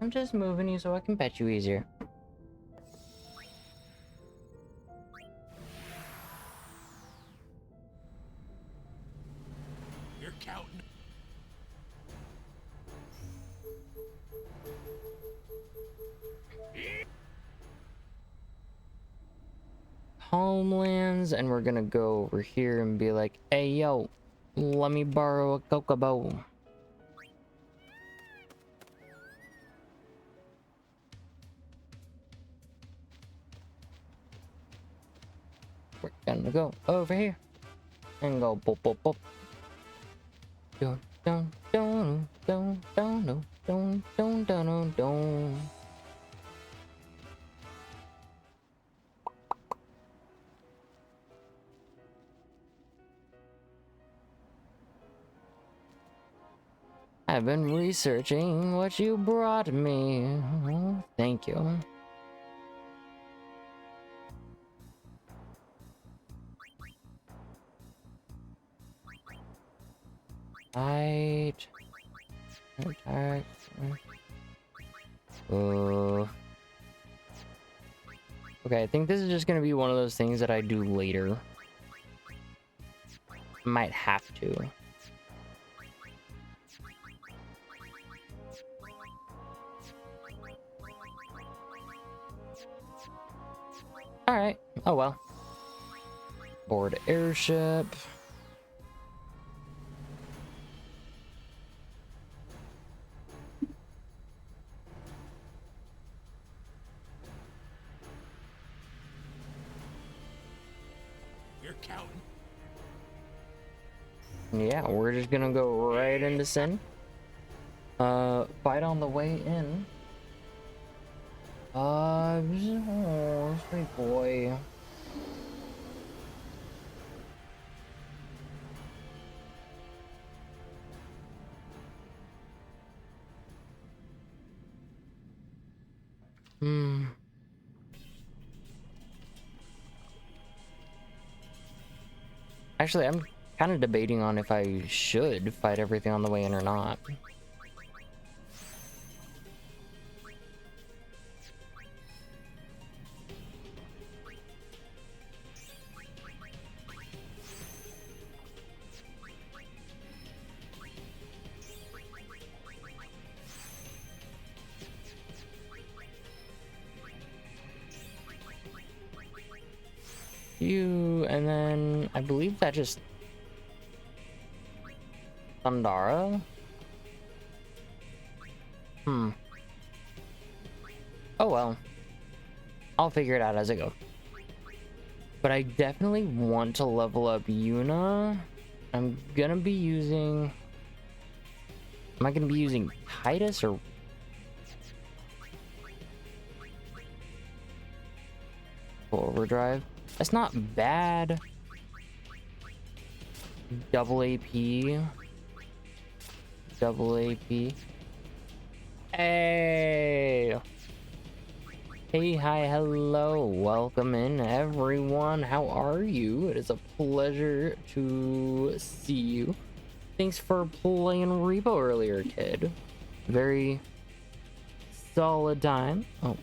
I'm just moving you so I can pet you easier. You're counting. Homelands, and we're gonna go over here and be like, hey yo, let me borrow a Kokobo. We're gonna go over here and go boop boop boop. Dun dun dun dun dun dun dun dun dun dun. I've been researching what you brought me. Oh, thank you. Right. Attack. Okay, I think this is just gonna be one of those things that I do later. Might have to. Alright. Oh well. Board airship. You're counting. Yeah, we're just gonna go right into Sin. Fight on the way in. Oh, sweet boy. Hmm. Actually, I'm kind of debating on if I should fight everything on the way in or not. You, and then I believe that just Thundara? Hmm. Oh well. I'll figure it out as I go. But I definitely want to level up Yuna. I'm gonna be using... Am I gonna be using Titus or... Overdrive? That's not bad. Double AP. Double AP. Hey! Hey, hi, hello. Welcome in, everyone. How are you? It is a pleasure to see you. Thanks for playing Repo earlier, kid. Very solid time. Oh.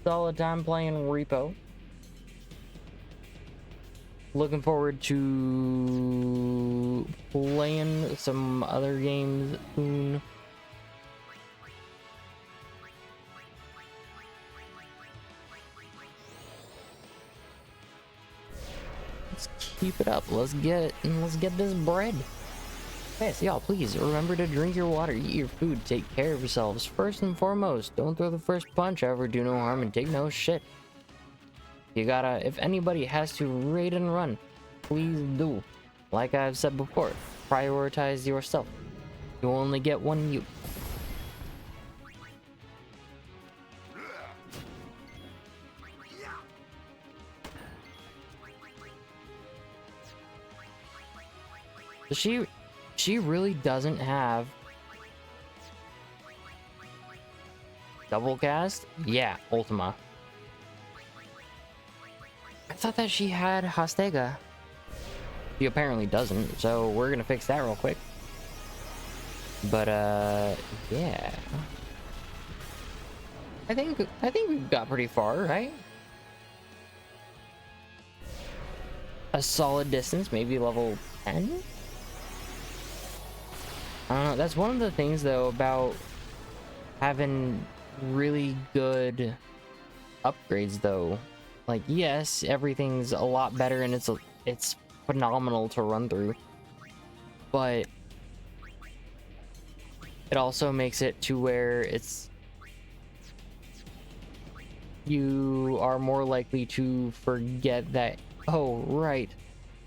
Solid time playing Repo. Looking forward to playing some other games soon. Let's keep it up. Let's get this bread. Yes, y'all, please remember to drink your water, eat your food, take care of yourselves. First and foremost, don't throw the first punch ever, do no harm, and take no shit. You gotta, if anybody has to raid and run, please do. Like I've said before, prioritize yourself. You only get one you. So she really doesn't have double cast? Yeah, Ultima. I thought that she had Hastega. She apparently doesn't, so we're gonna fix that real quick. But yeah. I think we've got pretty far, right? A solid distance, maybe level 10? I don't know. That's one of the things though about having really good upgrades though. Like, yes, everything's a lot better and it's phenomenal to run through. But it also makes it to where you are more likely to forget that, oh right,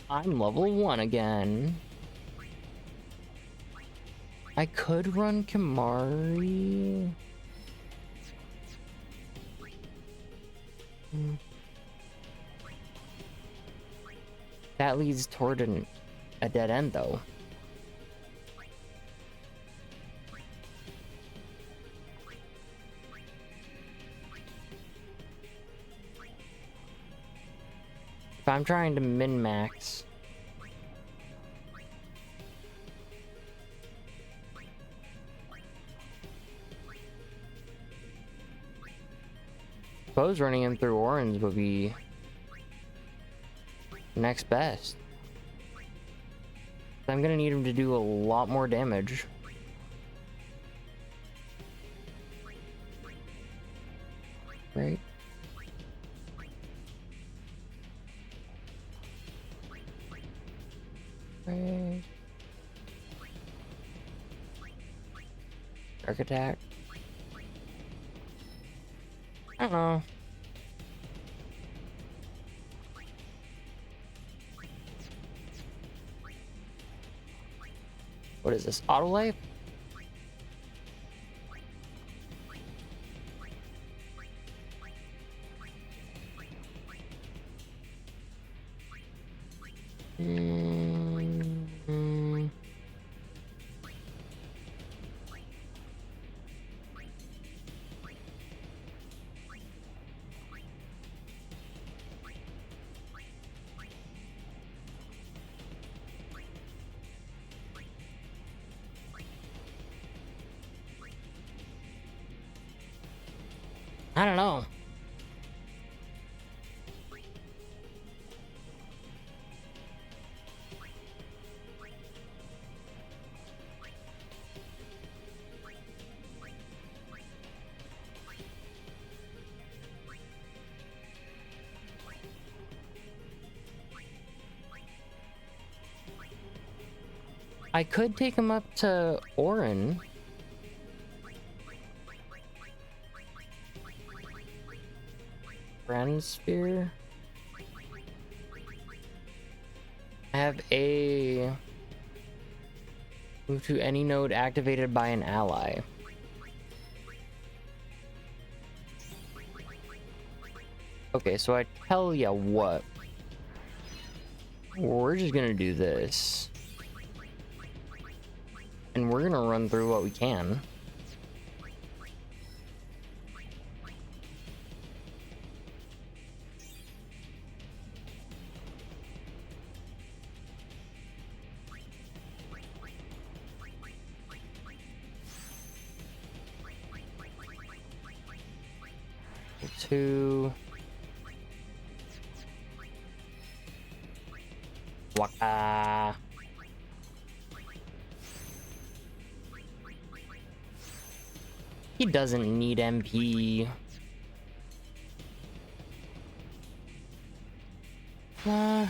I'm level 1 again. I could run Kimahri. That leads toward a dead end though. If I'm trying to min-max, suppose running him through Orange would be next best. I'm gonna need him to do a lot more damage. Right? Right. Dark attack. I don't know. What is this? Auto life? I don't know. I could take him up to Orin. Grand Sphere. I have a move to any node activated by an ally. Okay, so I tell ya what. We're just gonna do this. And we're gonna run through what we can. Two. Waka. He doesn't need MP. Oh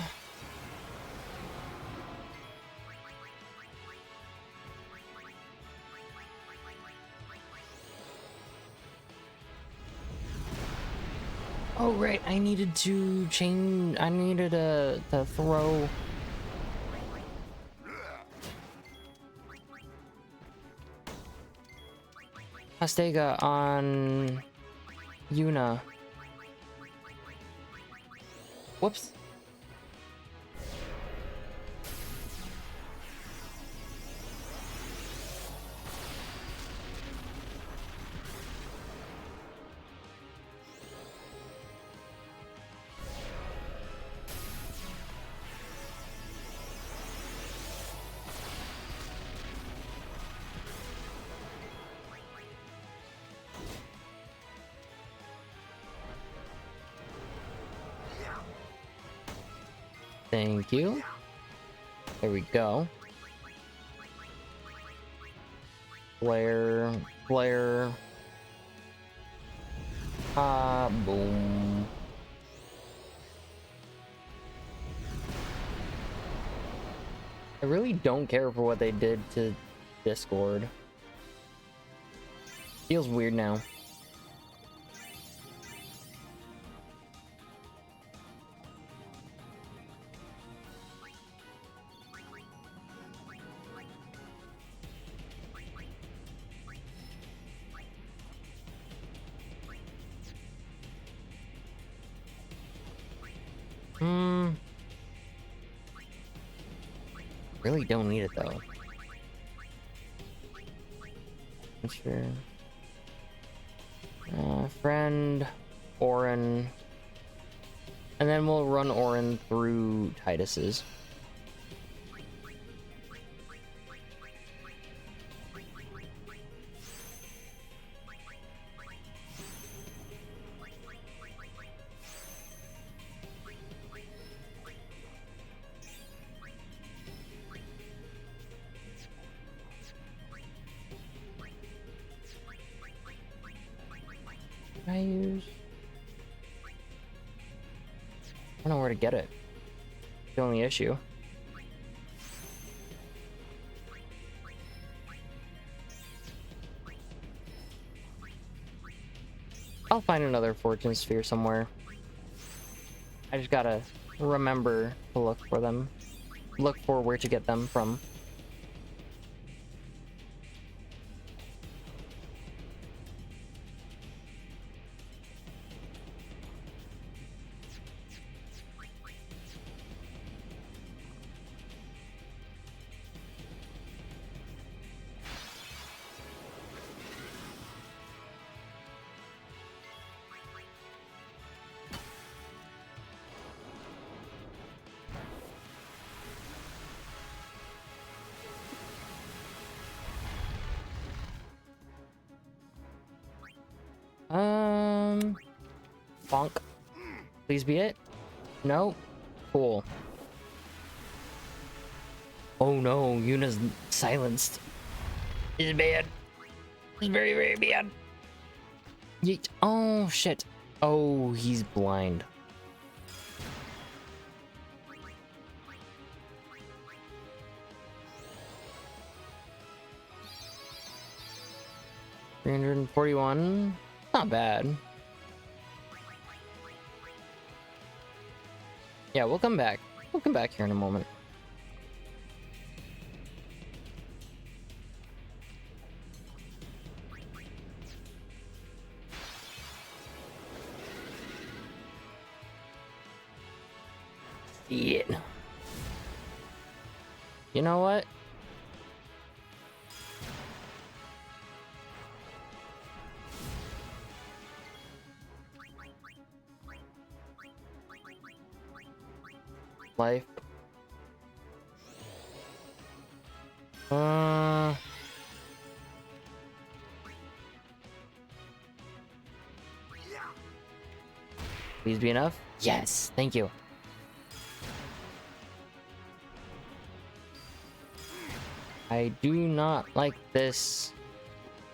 right, I needed to change. I needed to throw. Astega on Yuna. Whoops. Thank you. There we go. Flare, flare. Boom. I really don't care for what they did to Discord. Feels weird now. Really don't need it though. Sure. Friend, Orin. And then we'll run Orin through Titus's. I use? I don't know where to get it. The only issue. I'll find another fortune sphere somewhere. I just gotta remember to look for them. Look for where to get them from. Bonk. Please be it. No. Cool. Oh no, Yuna's silenced. It's bad. It's very, very bad. Yeet. Oh shit. Oh, he's blind. $341. Not bad. Yeah, we'll come back. We'll come back here in a moment. Yeah. You know what? Life. Please be enough? Yes, thank you. I do not like this.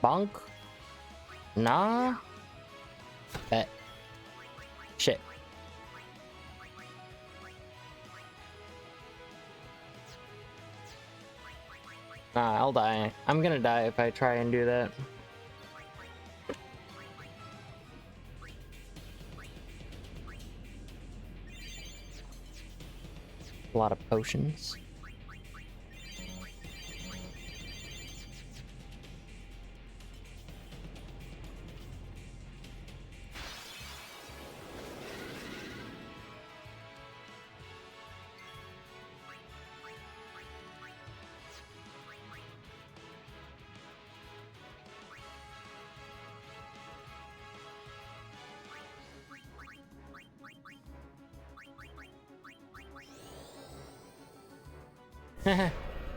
Bonk? Nah. Bet. Shit. Nah, I'll die. I'm gonna die if I try and do that. A lot of potions.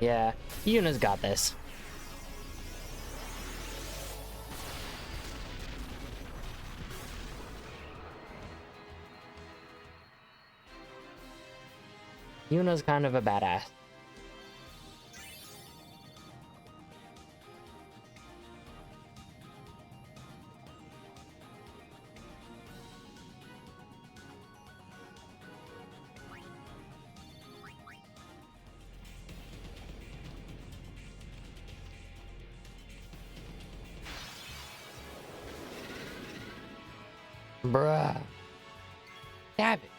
Yeah, Yuna's got this. Yuna's kind of a badass. Bruh. Stab it.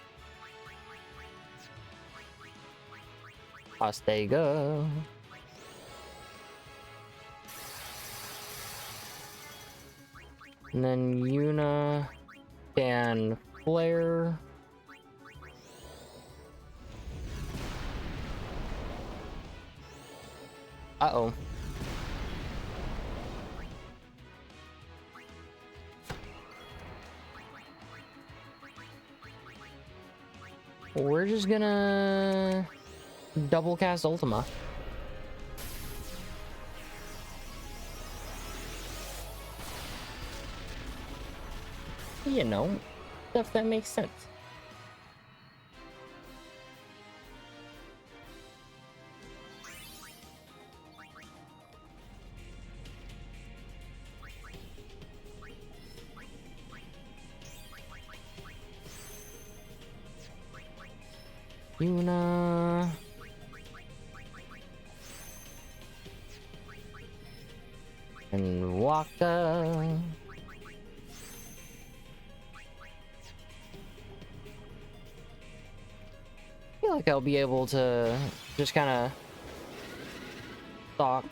Ostega. And then Yuna can flare. Uh-oh. We're just gonna double cast Ultima. You know, stuff that makes sense. Yuna. And Waka. I feel like I'll be able to just kind of stalk.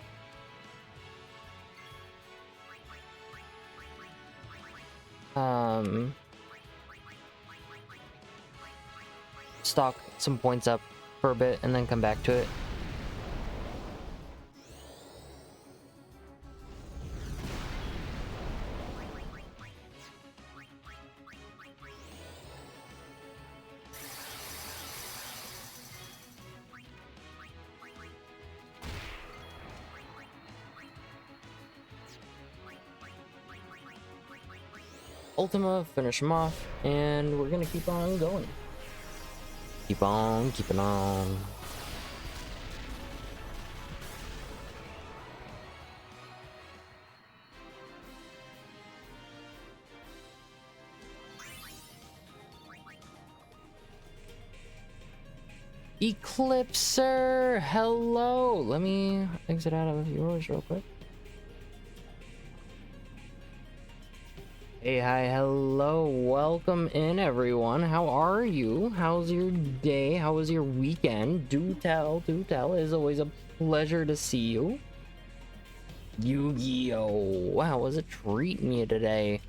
Stock some points up for a bit and then come back to it. Ultima, finish him off, and we're gonna keep on going. Keep on keeping on. Eclipser, hello. Let me exit out of yours real quick. Hey, hi, hello, welcome in everyone. How are you? How's your day? How was your weekend? Do tell, do tell. It is always a pleasure to see you. Yu-Gi-Oh! Wow, was it treating you today?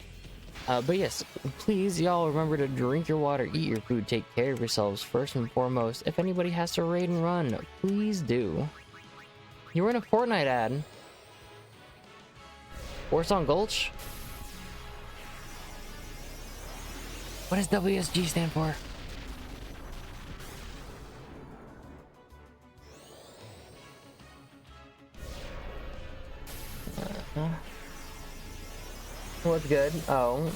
But yes, please, y'all remember to drink your water, eat your food, take care of yourselves first and foremost. If anybody has to raid and run, please do. You were in a Fortnite ad. Warsong Gulch? What does WSG stand for? What's good? Oh.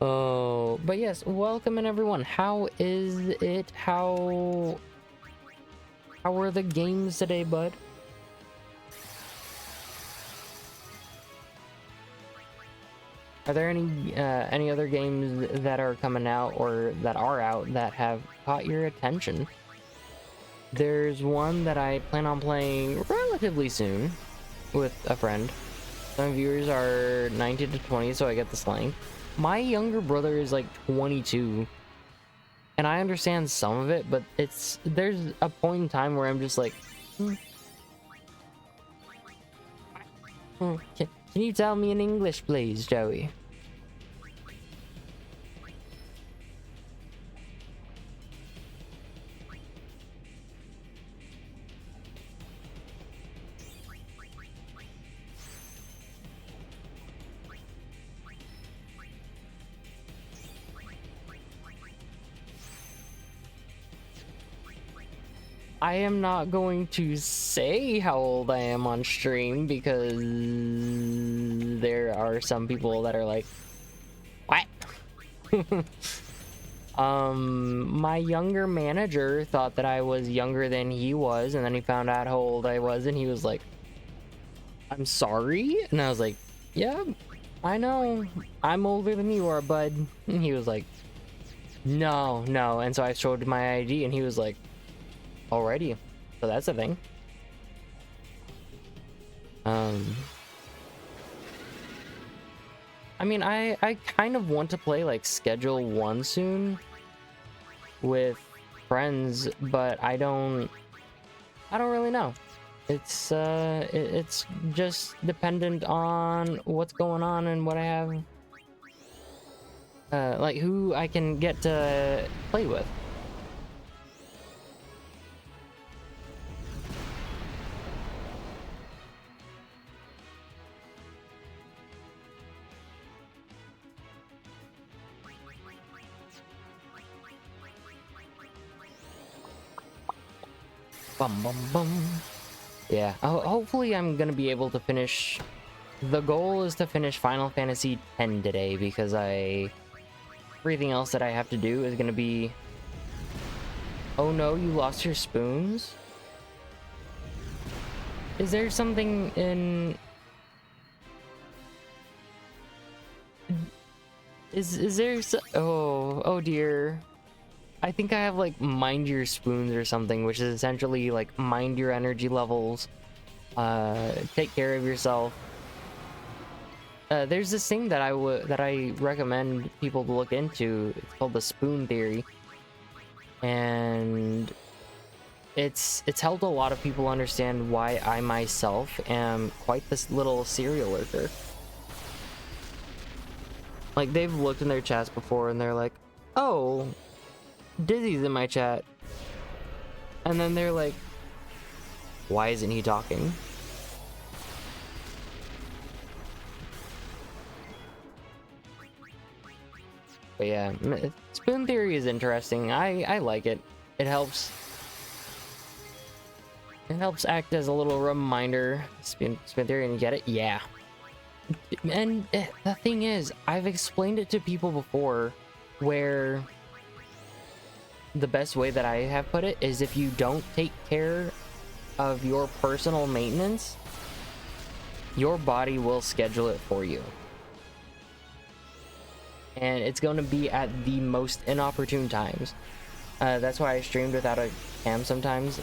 Oh, but yes, welcome in everyone. How is it? How were the games today, bud? Are there any other games that are coming out or that are out that have caught your attention? There's one that I plan on playing relatively soon with a friend. Some viewers are 19 to 20, so I get the slang. My younger brother is like 22, and I understand some of it, but there's a point in time where I'm just like, Can you tell me in English, please, Joey? I am not going to say how old I am on stream because there are some people that are like, what? My younger manager thought that I was younger than he was, and then he found out how old I was, and he was like, I'm sorry? And I was like, yeah, I know. I'm older than you are, bud. And he was like, no, no. And so I showed my ID, and he was like, alrighty. So that's a thing. I mean, I kind of want to play like Schedule 1 soon with friends, but I don't really know. It's just dependent on what's going on and what I have, like who I can get to play with. Bum bum bum. Yeah, hopefully I'm gonna be able to finish. The goal is to finish Final Fantasy X today, because everything else that I have to do is gonna be... Oh no, you lost your spoons? Is there something in... Is there oh dear. I think I have like mind your spoons or something, which is essentially like mind your energy levels, take care of yourself. There's this thing that I recommend people to look into. It's called the spoon theory, and it's helped a lot of people understand why I myself am quite this little serial lurker. Like, they've looked in their chats before and they're like, oh, Dizzy's in my chat, and then they're like, why isn't he talking? But yeah, spoon theory is interesting. I like it. It helps act as a little reminder. Spoon theory, and you get it? Yeah. And the thing is, I've explained it to people before, where the best way that I have put it is, if you don't take care of your personal maintenance, your body will schedule it for you. And it's going to be at the most inopportune times. That's why I streamed without a cam sometimes.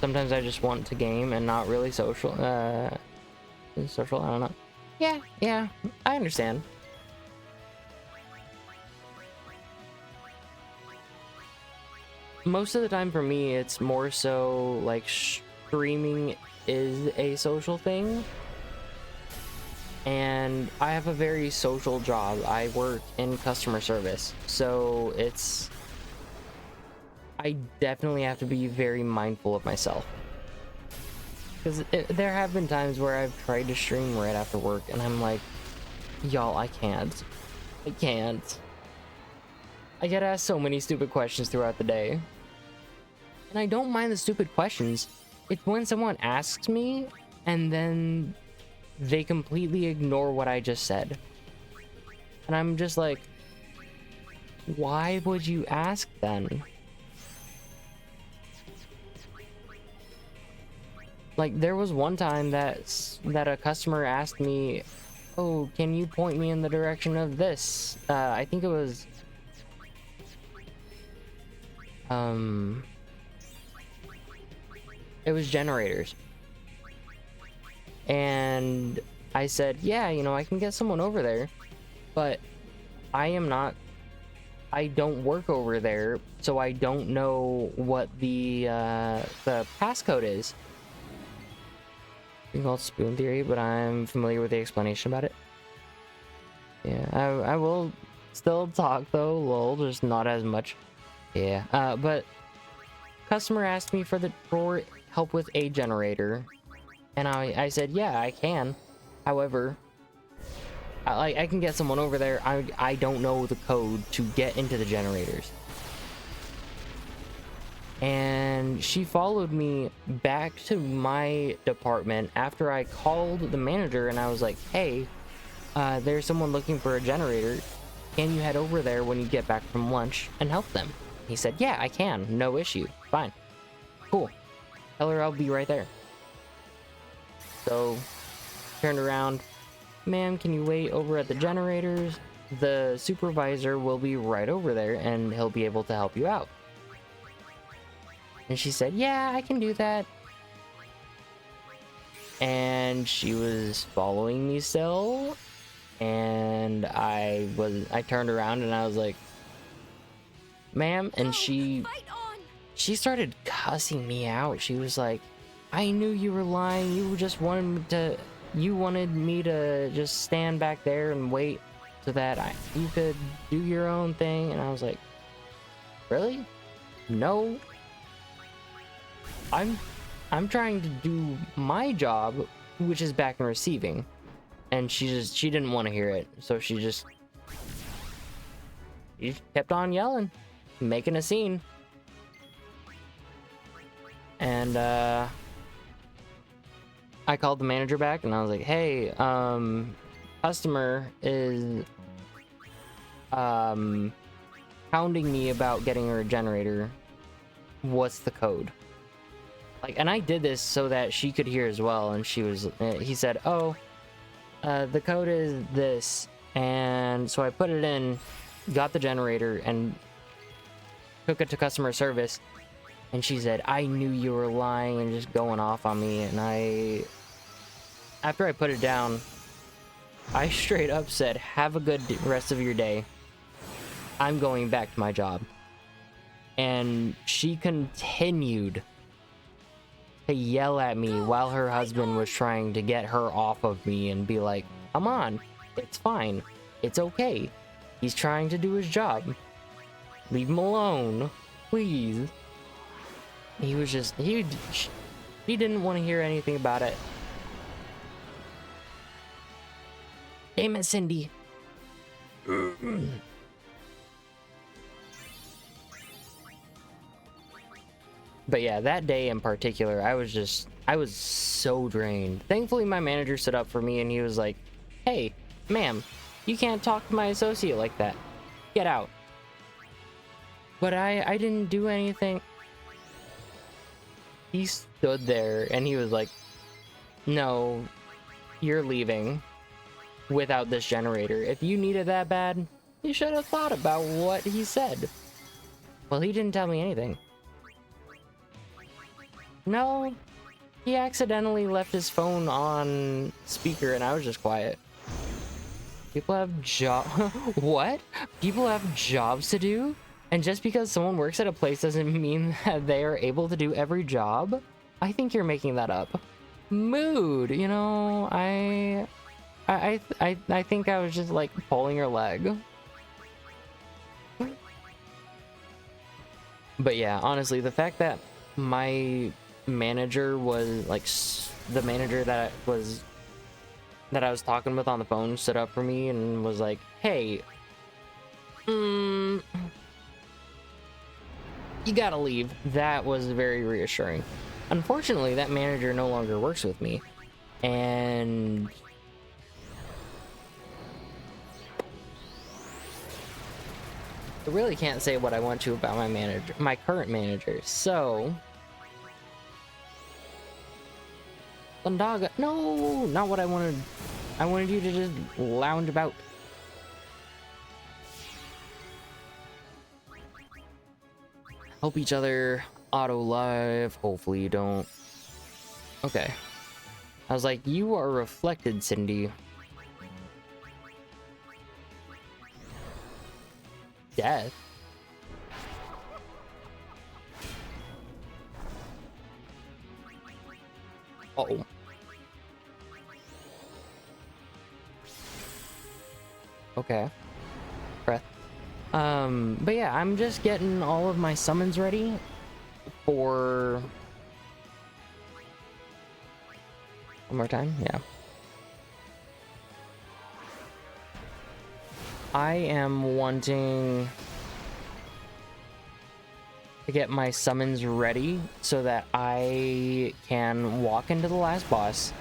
Sometimes I just want to game and not really social. I don't know. Yeah, I understand. Most of the time for me, it's more so like streaming is a social thing. And I have a very social job. I work in customer service. So I definitely have to be very mindful of myself. Because there have been times where I've tried to stream right after work, and I'm like, y'all, I can't. I get asked so many stupid questions throughout the day. And I don't mind the stupid questions. It's when someone asks me, and then they completely ignore what I just said. And I'm just like, why would you ask then? Like, there was one time that a customer asked me, oh, can you point me in the direction of this? I think it was... It was generators. And I said, yeah, you know, I can get someone over there, but I don't work over there, so I don't know what the passcode is. You call it spoon theory, but I'm familiar with the explanation about it. Yeah, I will still talk though, lol, just not as much. Yeah, but customer asked me for help with a generator, and I said, yeah, I can. However, I can get someone over there. I don't know the code to get into the generators. And she followed me back to my department after I called the manager, and I was like, hey, there's someone looking for a generator. can you head over there when you get back from lunch and help them? He said, yeah, I can. No issue. Fine. Cool. Tell her I'll be right there. So, turned around. Ma'am, can you wait over at the generators? The supervisor will be right over there and he'll be able to help you out. And she said, yeah, I can do that. And she was following me still. And I turned around and I was like, ma'am, and she started cussing me out. She was like, I knew you were lying. You wanted me to just stand back there and wait so that you could do your own thing. And I was like, really? No. I'm trying to do my job, which is back and receiving. And she didn't want to hear it. So she just kept on yelling, making a scene. And I called the manager back and I was like, hey, customer is hounding me about getting her a generator. What's the code? Like, and I did this so that she could hear as well. And he said, oh, the code is this. And so I put it in, got the generator and took it to customer service. And she said, I knew you were lying and just going off on me. And after I put it down, I straight up said, have a good rest of your day. I'm going back to my job. And she continued to yell at me while her husband was trying to get her off of me and be like, come on, it's fine. It's okay. He's trying to do his job. Leave him alone, please. He was just, he didn't want to hear anything about it. Damn it, Cindy. But yeah, that day in particular, I was so drained. Thankfully, my manager stood up for me and he was like, hey, ma'am, you can't talk to my associate like that. Get out. But I didn't do anything. He stood there and he was like, no, you're leaving without this generator. If you need it that bad, you should have thought about what he said. Well, he didn't tell me anything. No, he accidentally left his phone on speaker and I was just quiet. People have what? People have jobs to do? And just because someone works at a place doesn't mean that they are able to do every job? I think you're making that up. Mood, you know, I think I was just like pulling her leg. But yeah, honestly, the fact that my manager was like the manager that I was talking with on the phone stood up for me and was like, hey, you gotta leave. That was very reassuring. Unfortunately, that manager no longer works with me, and I really can't say what I want to about my current manager. So Lundaga, no, not what I wanted. I wanted you to just lounge about. Help each other. Auto live. Hopefully you don't. Okay. I was like, you are reflected, Cindy. Death. Uh-oh. Okay. Breath. But yeah, I'm just getting all of my summons ready for... One more time? Yeah. I am wanting to get my summons ready so that I can walk into the last boss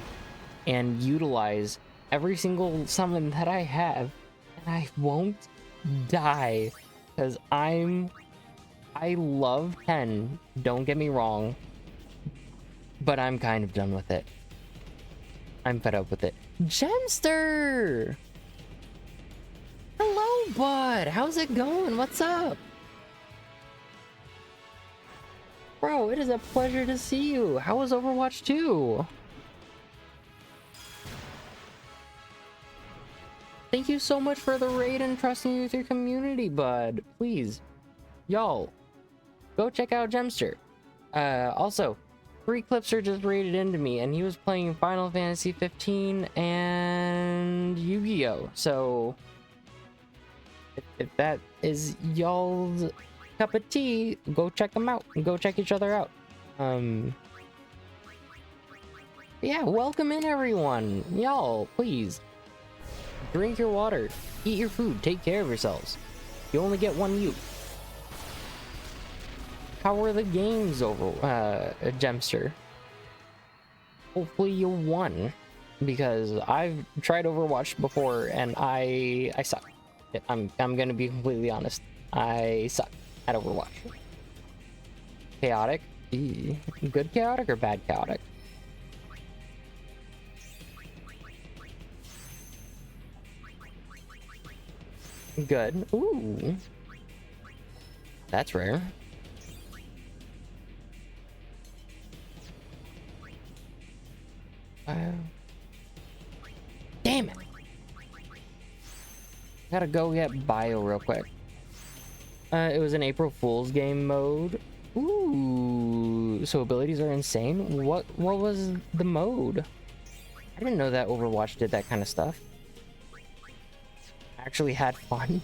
and utilize every single summon that I have, and I won't die. Because I love 10, don't get me wrong. But I'm kind of done with it. I'm fed up with it. Gemster! Hello, bud! How's it going? What's up? Bro, it is a pleasure to see you. How was Overwatch 2? Thank you so much for the raid and trusting you with your community, bud. Please, y'all, go check out Gemster. Also, 3 Clipser just raided into me, and he was playing Final Fantasy 15 and Yu-Gi-Oh! So, if that is y'all's cup of tea, go check them out. Go check each other out. Yeah, welcome in, everyone. Y'all, please. Drink your water, eat your food, take care of yourselves. You only get one you. How were the games over, Gemster? Hopefully you won, because I've tried Overwatch before and I suck. I'm gonna be completely honest. I suck at Overwatch. Chaotic? Good chaotic or bad chaotic? Good. Ooh. That's rare. Damn it. Gotta go get bio real quick. It was an April Fool's game mode. Ooh. So abilities are insane? What was the mode? I didn't know that Overwatch did that kind of stuff. Actually had fun.